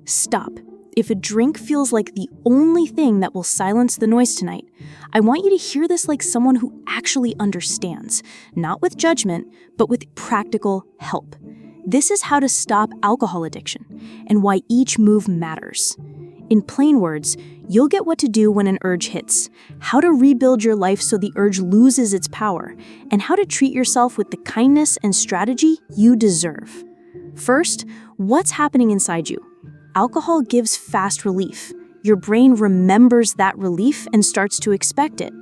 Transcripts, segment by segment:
Stop. If a drink feels like the only thing that will silence the noise tonight, I want you to hear this like someone who actually understands, not with judgment, but with practical help. This is how to stop alcohol addiction and why each move matters. In plain words, you'll get what to do when an urge hits, how to rebuild your life so the urge loses its power, and how to treat yourself with the kindness and strategy you deserve. First, what's happening inside you? Alcohol gives fast relief. Your brain remembers that relief and starts to expect it.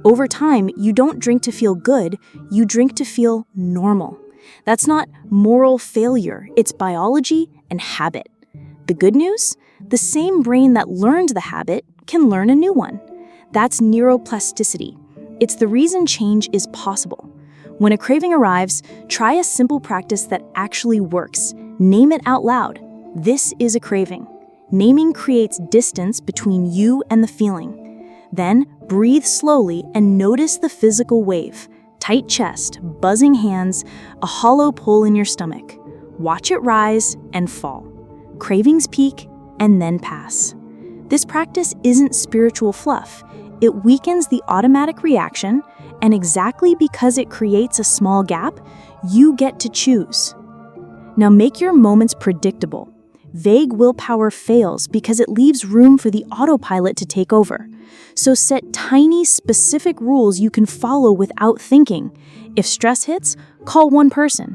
Over time, you don't drink to feel good, you drink to feel normal. That's not moral failure, it's biology and habit. The good news? The same brain that learned the habit can learn a new one. That's neuroplasticity. It's the reason change is possible. When a craving arrives, try a simple practice that actually works. Name it out loud. This is a craving. Naming creates distance between you and the feeling. Then, breathe slowly and notice the physical wave. Tight chest, buzzing hands, a hollow pull in your stomach. Watch it rise and fall. Cravings peak and then pass. This practice isn't spiritual fluff. It weakens the automatic reaction, and exactly because it creates a small gap, you get to choose. Now make your moments predictable. Vague willpower fails because it leaves room for the autopilot to take over. So set tiny, specific rules you can follow without thinking. If stress hits, call one person.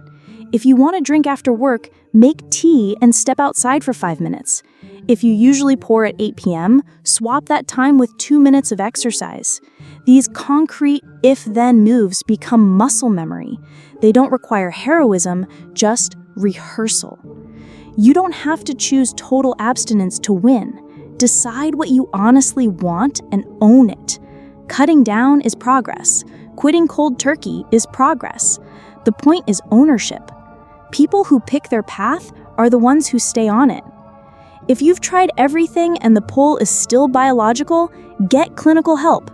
If you want to drink after work, make tea and step outside for 5 minutes. If you usually pour at 8 p.m., swap that time with 2 minutes of exercise. These concrete if-then moves become muscle memory. They don't require heroism, just rehearsal. You don't have to choose total abstinence to win. Decide what you honestly want and own it. Cutting down is progress. Quitting cold turkey is progress. The point is ownership. People who pick their path are the ones who stay on it. If you've tried everything and the pull is still biological, get clinical help.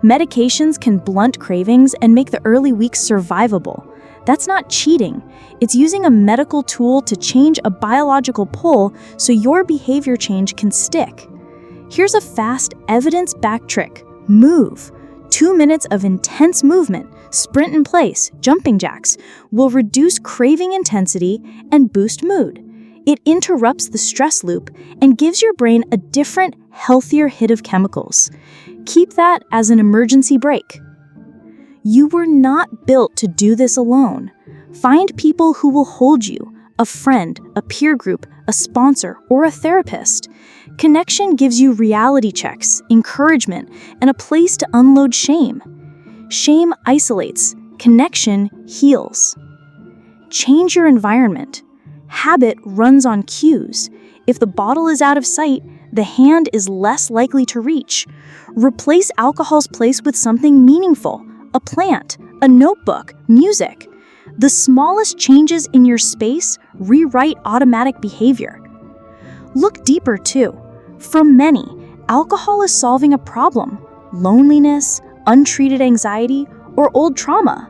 Medications can blunt cravings and make the early weeks survivable. That's not cheating. It's using a medical tool to change a biological pull so your behavior change can stick. Here's a fast, evidence-backed trick. Move. 2 minutes of intense movement, sprint in place, jumping jacks, will reduce craving intensity and boost mood. It interrupts the stress loop and gives your brain a different, healthier hit of chemicals. Keep that as an emergency brake. You were not built to do this alone. Find people who will hold you, a friend, a peer group, a sponsor, or a therapist. Connection gives you reality checks, encouragement, and a place to unload shame. Shame isolates, connection heals. Change your environment. Habit runs on cues. If the bottle is out of sight, the hand is less likely to reach. Replace alcohol's place with something meaningful. A plant, a notebook, music. The smallest changes in your space rewrite automatic behavior. Look deeper too. For many, alcohol is solving a problem: loneliness, untreated anxiety, or old trauma.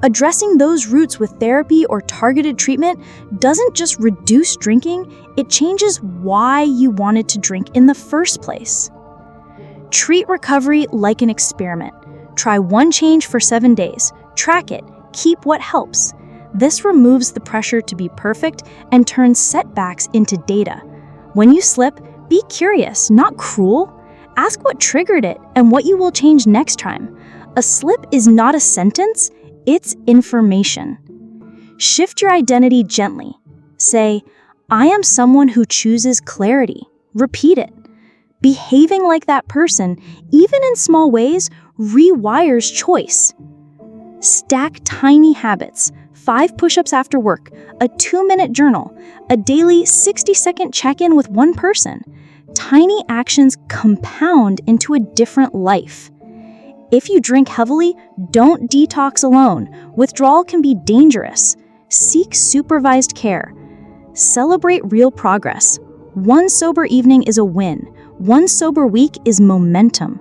Addressing those roots with therapy or targeted treatment doesn't just reduce drinking, it changes why you wanted to drink in the first place. Treat recovery like an experiment. Try one change for 7 days. Track it. Keep what helps. This removes the pressure to be perfect and turns setbacks into data. When you slip, be curious, not cruel. Ask what triggered it and what you will change next time. A slip is not a sentence, it's information. Shift your identity gently. Say, I am someone who chooses clarity. Repeat it. Behaving like that person, even in small ways, rewires choice. Stack tiny habits: 5 push-ups after work, a 2-minute journal, a daily 60-second check-in with one person. Tiny actions compound into a different life. If you drink heavily, don't detox alone. Withdrawal can be dangerous. Seek supervised care. Celebrate real progress. One sober evening is a win. One sober week is momentum.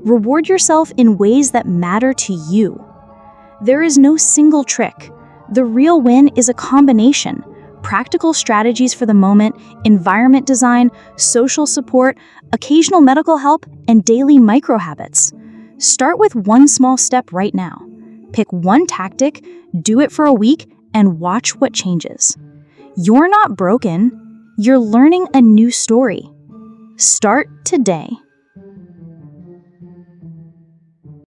Reward yourself in ways that matter to you. There is no single trick. The real win is a combination. practical strategies for the moment, environment design, social support, occasional medical help, and daily micro habits. Start with one small step right now. Pick one tactic, do it for a week, and watch what changes. You're not broken. You're learning a new story. Start today.